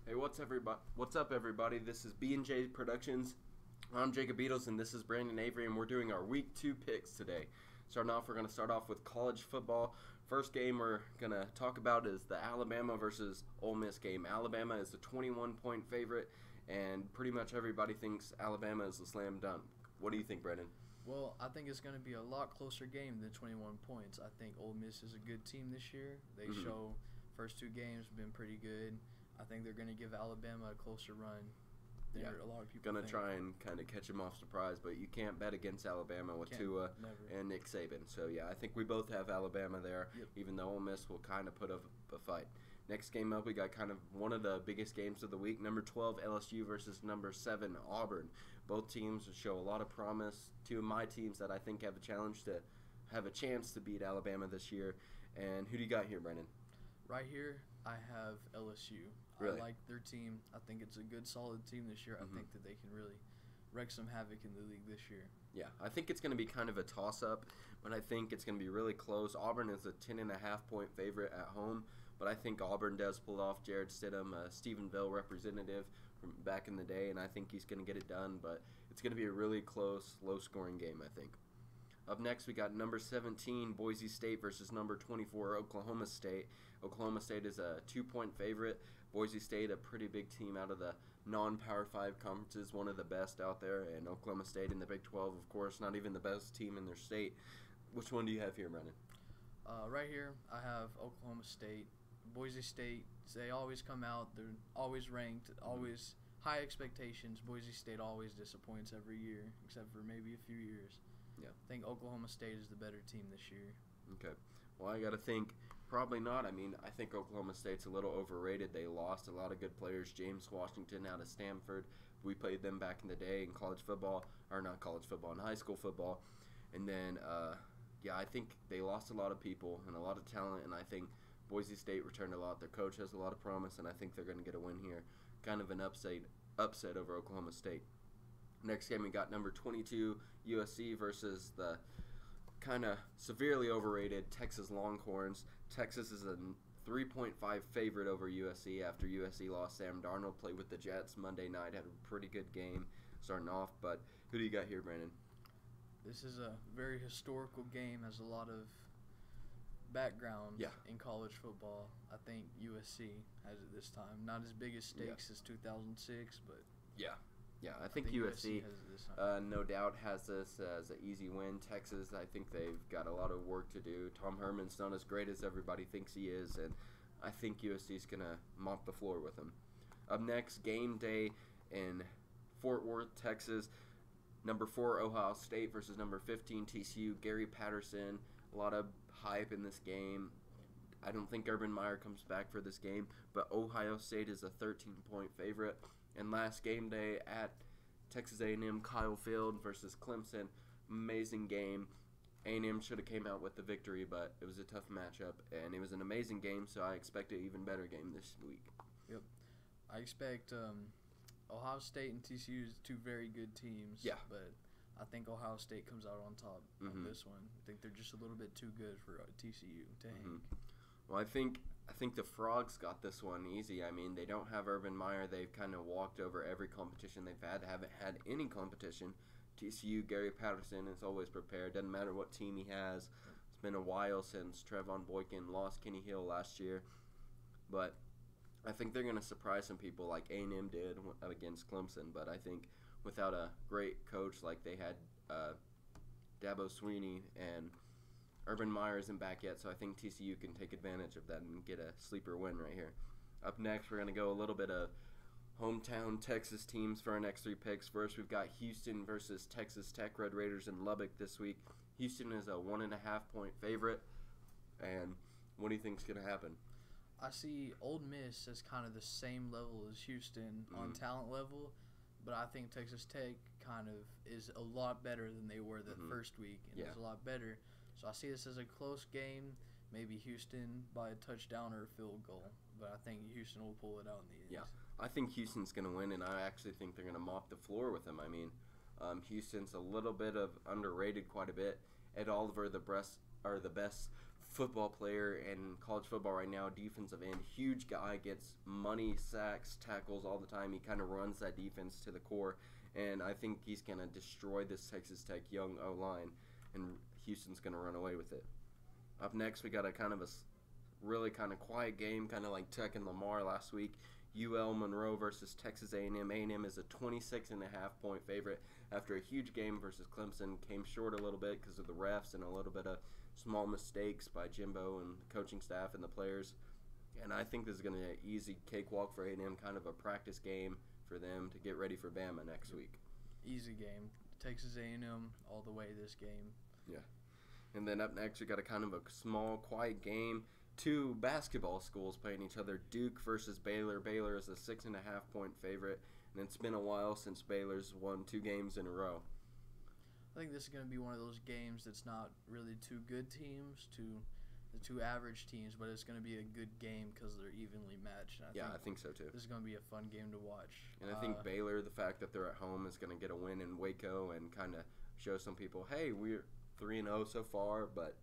Hey, what's up, everybody? This is BNJ Productions. I'm Jacob Beatles, and this is Brandon Avery, and we're doing our Week 2 picks today. Starting off, we're going to start off with college football. First game we're going to talk about is the Alabama versus Ole Miss game. Alabama is a 21-point favorite, and pretty much everybody thinks Alabama is a slam dunk. What do you think, Brandon? Well, I think it's going to be a lot closer game than 21 points. I think Ole Miss is a good team this year. They show first two games been pretty good. I think they're going to give Alabama a closer run than a lot of people Gonna think. try and kind of catch them off surprise, but you can't bet against Alabama with Tua never. and Nick Saban. So yeah, I think we both have Alabama there, Yep. even though Ole Miss will kind of put up a fight. Next game up, we got kind of one of the biggest games of the week. Number 12 LSU versus number 7 Auburn. Both teams show a lot of promise. Two of my teams that I think have a chance to beat Alabama this year. And who do you got here, Brennan? Right here, I have LSU. Really? I like their team. I think it's a good, solid team this year. I think that they can really wreak some havoc in the league this year. Yeah, I think it's going to be kind of a toss-up, but I think it's going to be really close. Auburn is a 10.5-point favorite at home, but I think Auburn does pull off. Jared Stidham, a Stephenville representative from back in the day, and I think he's going to get it done, but it's going to be a really close, low-scoring game, I think. Up next, we got number 17, Boise State versus number 24, Oklahoma State. Oklahoma State is a 2-point favorite. Boise State, a pretty big team out of the non-Power 5 conferences, one of the best out there. And Oklahoma State in the Big 12, of course, not even the best team in their state. Which one do you have here, Brennan? Right here, I have Oklahoma State. Boise State, they always come out. They're always ranked, always high expectations. Boise State always disappoints every year, except for maybe a few years. Yeah. I think Oklahoma State is the better team this year. Okay. Well, I got to think probably not. I mean, I think Oklahoma State's a little overrated. They lost a lot of good players. James Washington out of Stanford. We played them back in the day in college football, or not college football, in high school football. And then, I think they lost a lot of people and a lot of talent, and I think Boise State returned a lot. Their coach has a lot of promise, and I think they're going to get a win here. Kind of an upset over Oklahoma State. Next game, we got number 22 USC versus the kind of severely overrated Texas Longhorns. Texas is a 3.5 favorite over USC after USC lost. Sam Darnold played with the Jets Monday night, had a pretty good game starting off. But who do you got here, Brandon? This is a very historical game, has a lot of background in college football. I think USC has it this time. Not as big as stakes as 2006, but Yeah, I think USC has it this time. no doubt has this as an easy win. Texas, I think they've got a lot of work to do. Tom Herman's not as great as everybody thinks he is, and I think USC's going to mop the floor with him. Up next, game day in Fort Worth, Texas. Number 4, Ohio State versus number 15, TCU. Gary Patterson, a lot of hype in this game. I don't think Urban Meyer comes back for this game, but Ohio State is a 13-point favorite. And last game day at Texas A&M, Kyle Field versus Clemson. Amazing game. A&M should have came out with the victory, but it was a tough matchup, and it was an amazing game, so I expect an even better game this week. Yep. I expect Ohio State and TCU is two very good teams. Yeah. But I think Ohio State comes out on top on this one. I think they're just a little bit too good for TCU to hang. Well, I think the Frogs got this one easy. I mean, they don't have Urban Meyer. They've kind of walked over every competition they've had. They haven't had any competition. TCU, Gary Patterson is always prepared. Doesn't matter what team he has. It's been a while since Trevon Boykin lost Kenny Hill last year. But I think they're going to surprise some people like A&M did against Clemson. But I think without a great coach like they had Dabo Swinney, and Urban Meyer isn't back yet, so I think TCU can take advantage of that and get a sleeper win right here. Up next, we're going to go a little bit of hometown Texas teams for our next 3 picks. First, we've got Houston versus Texas Tech, Red Raiders in Lubbock this week. Houston is a 1.5-point favorite, and what do you think is going to happen? I see Ole Miss as kind of the same level as Houston on talent level, but I think Texas Tech kind of is a lot better than they were the first week, and is a lot better. So I see this as a close game, maybe Houston by a touchdown or a field goal. But I think Houston will pull it out in the end. Yeah, I think Houston's going to win, and I actually think they're going to mop the floor with them. I mean, Houston's a little bit of underrated quite a bit. Ed Oliver, the best football player in college football right now, defensive end. Huge guy, gets money, sacks, tackles all the time. He kind of runs that defense to the core, and I think he's going to destroy this Texas Tech young O-line, and Houston's going to run away with it. Up next, we got a kind of a really kind of quiet game, kind of like Tech and Lamar last week. UL Monroe versus Texas A&M. A&M is a 26.5-point favorite after a huge game versus Clemson. Came short a little bit because of the refs and a little bit of small mistakes by Jimbo and the coaching staff and the players. And I think this is going to be an easy cakewalk for A&M, kind of a practice game for them to get ready for Bama next week. Easy game. Texas A&M all the way this game. Yeah. And then up next, we got a kind of a small, quiet game. Two basketball schools playing each other. Duke versus Baylor. Baylor is a 6.5-point favorite, and it's been a while since Baylor's won 2 games in a row. I think this is going to be one of those games that's not really two good teams, the two average teams, but it's going to be a good game because they're evenly matched. I think so too. This is going to be a fun game to watch. And I think Baylor, the fact that they're at home, is going to get a win in Waco and kind of show some people, hey, we're 3-0 so far, but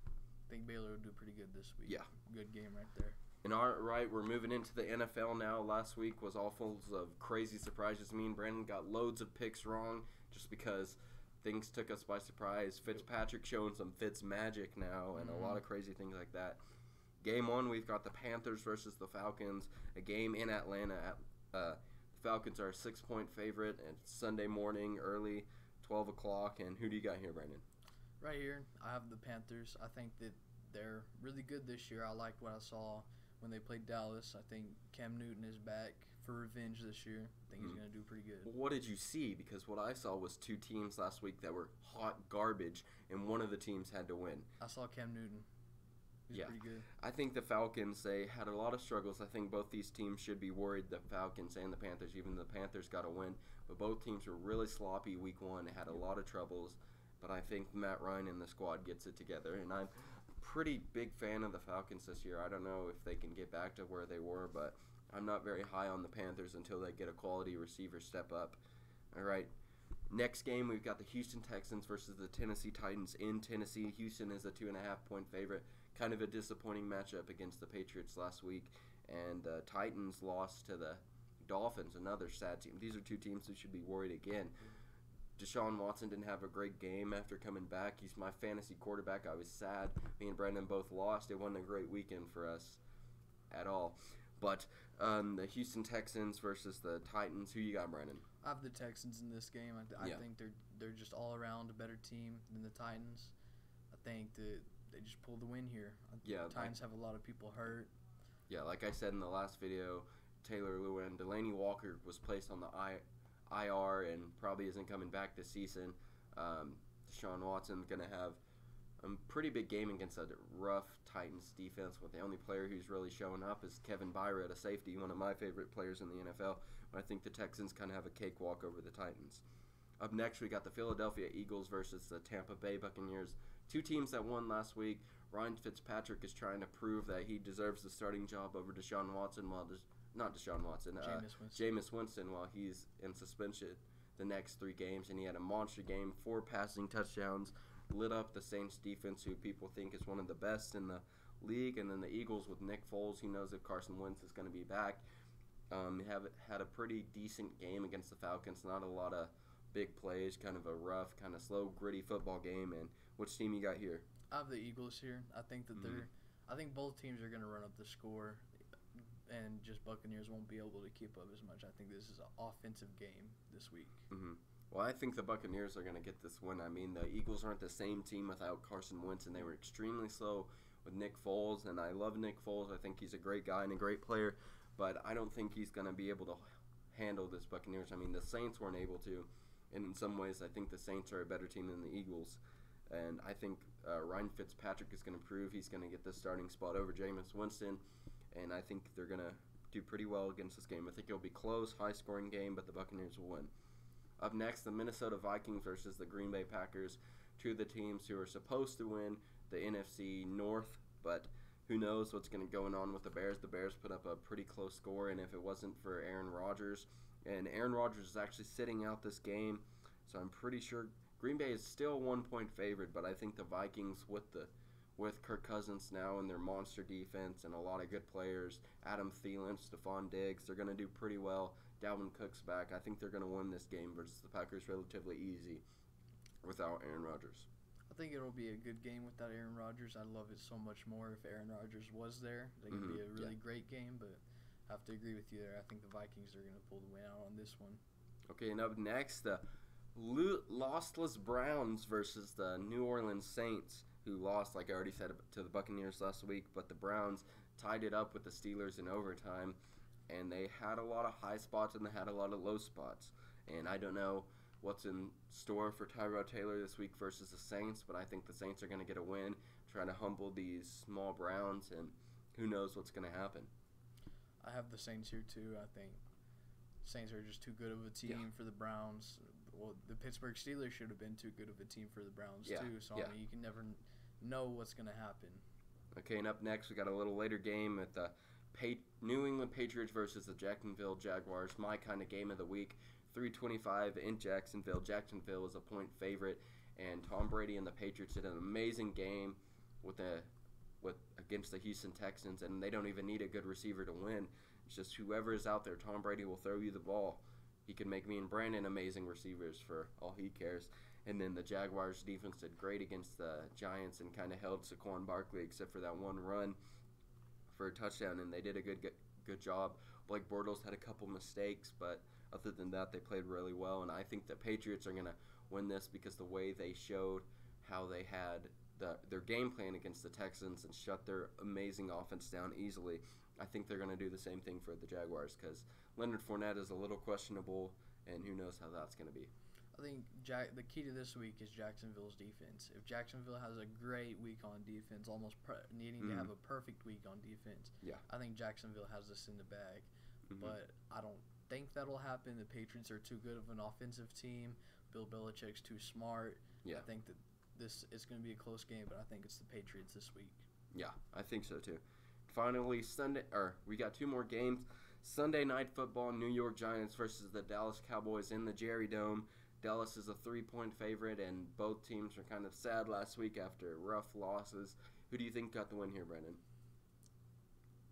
I think Baylor will do pretty good this week. Yeah. Good game right there. And all right, we're moving into the NFL now. Last week was all full of crazy surprises. Me and Brandon got loads of picks wrong just because things took us by surprise. Fitzpatrick showing some Fitz magic now and a lot of crazy things like that. Game 1, we've got the Panthers versus the Falcons, a game in Atlanta. The Falcons are a 6-point favorite, and it's Sunday morning, early, 12 o'clock. And who do you got here, Brandon? Right here, I have the Panthers. I think that they're really good this year. I liked what I saw when they played Dallas. I think Cam Newton is back for revenge this year. I think he's going to do pretty good. What did you see? Because what I saw was 2 teams last week that were hot garbage, and one of the teams had to win. I saw Cam Newton. He's pretty good. I think the Falcons, they had a lot of struggles. I think both these teams should be worried, the Falcons and the Panthers, even though the Panthers got a win. But both teams were really sloppy week 1. They had a lot of troubles. But I think Matt Ryan and the squad gets it together. And I'm a pretty big fan of the Falcons this year. I don't know if they can get back to where they were, but I'm not very high on the Panthers until they get a quality receiver step up. All right. Next game, we've got the Houston Texans versus the Tennessee Titans in Tennessee. Houston is a 2.5-point favorite. Kind of a disappointing matchup against the Patriots last week. And Titans lost to the Dolphins, another sad team. These are 2 teams who should be worried again. Deshaun Watson didn't have a great game after coming back. He's my fantasy quarterback. I was sad. Me and Brandon both lost. It wasn't a great weekend for us at all. But the Houston Texans versus the Titans. Who you got, Brandon? I have the Texans in this game. I think they're just all around a better team than the Titans. I think that they just pulled the win here. The Titans have a lot of people hurt. Yeah, like I said in the last video, Taylor Lewin, Delaney Walker was placed on the IR and probably isn't coming back this season. Deshaun Watson going to have a pretty big game against a rough Titans defense, with the only player who's really showing up is Kevin Byard, a safety, one of my favorite players in the NFL. But I think the Texans kind of have a cakewalk over the Titans. Up next, we got the Philadelphia Eagles versus the Tampa Bay Buccaneers. 2 teams that won last week. Ryan Fitzpatrick is trying to prove that he deserves the starting job over Deshaun Watson, Jameis Winston, while he's in suspension the next 3 games. And he had a monster game, 4 passing touchdowns, lit up the Saints defense, who people think is one of the best in the league. And then the Eagles with Nick Foles, he knows if Carson Wentz is going to be back. Have had a pretty decent game against the Falcons. Not a lot of big plays, kind of a rough, kind of slow, gritty football game. And which team you got here? I have the Eagles here. I think that I think both teams are going to run up the score, and just Buccaneers won't be able to keep up as much. I think this is an offensive game this week. Well, I think the Buccaneers are going to get this win. I mean, the Eagles aren't the same team without Carson Wentz, and they were extremely slow with Nick Foles. And I love Nick Foles. I think he's a great guy and a great player, but I don't think he's going to be able to handle this Buccaneers. I mean, the Saints weren't able to, and in some ways, I think the Saints are a better team than the Eagles. And I think Ryan Fitzpatrick is going to prove he's going to get the starting spot over Jameis Winston. And I think they're going to do pretty well against this game. I think it'll be close, high-scoring game, but the Buccaneers will win. Up next, the Minnesota Vikings versus the Green Bay Packers. 2 of the teams who are supposed to win the NFC North, but who knows what's going to go on with the Bears. The Bears put up a pretty close score, and if it wasn't for Aaron Rodgers, and Aaron Rodgers is actually sitting out this game, so I'm pretty sure Green Bay is still 1-point favorite, but I think the Vikings, with with Kirk Cousins now and their monster defense and a lot of good players, Adam Thielen, Stephon Diggs, they're going to do pretty well. Dalvin Cook's back. I think they're going to win this game versus the Packers relatively easy without Aaron Rodgers. I think it'll be a good game without Aaron Rodgers. I'd love it so much more if Aaron Rodgers was there. I think it'd be a really great game, but I have to agree with you there. I think the Vikings are going to pull the win out on this one. Okay, and up next, the lossless Browns versus the New Orleans Saints, who lost, like I already said, to the Buccaneers last week, but the Browns tied it up with the Steelers in overtime, and they had a lot of high spots and they had a lot of low spots. And I don't know what's in store for Tyrod Taylor this week versus the Saints, but I think the Saints are going to get a win, trying to humble these small Browns, and who knows what's going to happen. I have the Saints here too. I think Saints are just too good of a team for the Browns. Well, the Pittsburgh Steelers should have been too good of a team for the Browns too. So I mean, you can never know what's going to happen. Okay, and up next we got a little later game at the New England Patriots versus the Jacksonville Jaguars. My kind of game of the week. 3:25 in Jacksonville. Jacksonville is a point favorite, and Tom Brady and the Patriots did an amazing game against the Houston Texans, and they don't even need a good receiver to win. It's just whoever is out there, Tom Brady will throw you the ball. He can make me and Brandon amazing receivers for all he cares. And then the Jaguars defense did great against the Giants and kind of held Saquon Barkley except for that one run for a touchdown, and they did a good job. Blake Bortles had a couple mistakes, but other than that, they played really well. And I think the Patriots are going to win this because the way they showed how they had their game plan against the Texans and shut their amazing offense down easily. I think they're going to do the same thing for the Jaguars because Leonard Fournette is a little questionable, and who knows how that's going to be. I think the key to this week is Jacksonville's defense. If Jacksonville has a great week on defense, almost needing to have a perfect week on defense, I think Jacksonville has this in the bag. But I don't think that'll happen. The Patriots are too good of an offensive team. Bill Belichick's too smart. I think that this is going to be a close game, but I think it's the Patriots this week. Yeah, I think so too. Finally, we got two more games. Sunday Night Football, New York Giants versus the Dallas Cowboys in the Jerry Dome. Dallas is a 3-point favorite, and both teams were kind of sad last week after rough losses. Who do you think got the win here, Brendan?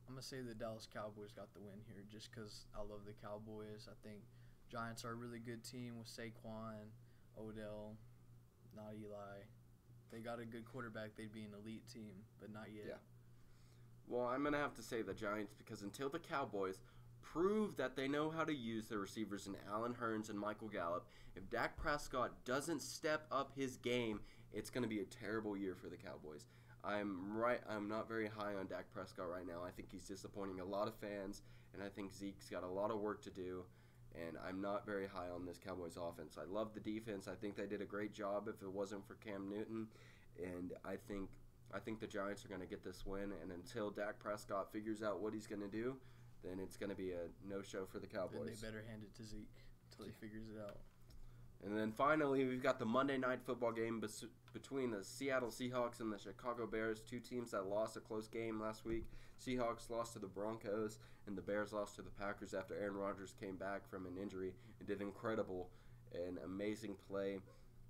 I'm going to say the Dallas Cowboys got the win here just because I love the Cowboys. I think Giants are a really good team with Saquon, Odell, not Eli. They got a good quarterback, they'd be an elite team, but not yet. Yeah. Well, I'm going to have to say the Giants because until the Cowboys prove that they know how to use their receivers in Allen Hurns and Michael Gallup, if Dak Prescott doesn't step up his game, it's going to be a terrible year for the Cowboys. I'm not very high on Dak Prescott right now. I think he's disappointing a lot of fans, and I think Zeke's got a lot of work to do, and I'm not very high on this Cowboys offense. I love the defense. I think they did a great job if it wasn't for Cam Newton, and I think the Giants are going to get this win, and until Dak Prescott figures out what he's going to do, then it's going to be a no-show for the Cowboys. Then they better hand it to Zeke until he figures it out. And then finally, we've got the Monday Night Football game between the Seattle Seahawks and the Chicago Bears, two teams that lost a close game last week. Seahawks lost to the Broncos, and the Bears lost to the Packers after Aaron Rodgers came back from an injury and did an amazing play.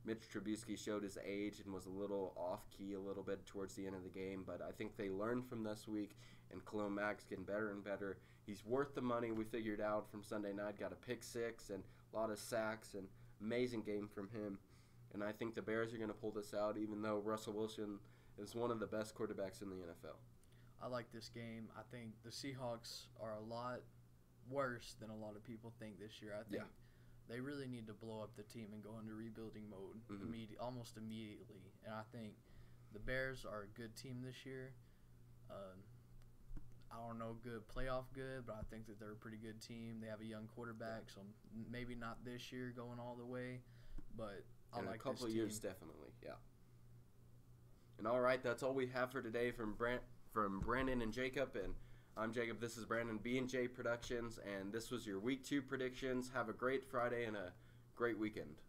Mitch Trubisky showed his age and was a little off-key a little bit towards the end of the game, but I think they learned from this week, and Khalil Mack's getting better and better. He's worth the money we figured out from Sunday night. Got a pick six and a lot of sacks, and amazing game from him. And I think the Bears are going to pull this out, even though Russell Wilson is one of the best quarterbacks in the NFL. I like this game. I think the Seahawks are a lot worse than a lot of people think this year. I think they really need to blow up the team and go into rebuilding mode almost immediately. And I think the Bears are a good team this year. I don't know, playoff good, but I think that they're a pretty good team. They have a young quarterback, so maybe not this year going all the way, but I like this team. In a couple of years, definitely, yeah. And all right, that's all we have for today from Brandon and Jacob, and I'm Jacob. This is Brandon, BNJ Productions, and this was your Week 2 predictions. Have a great Friday and a great weekend.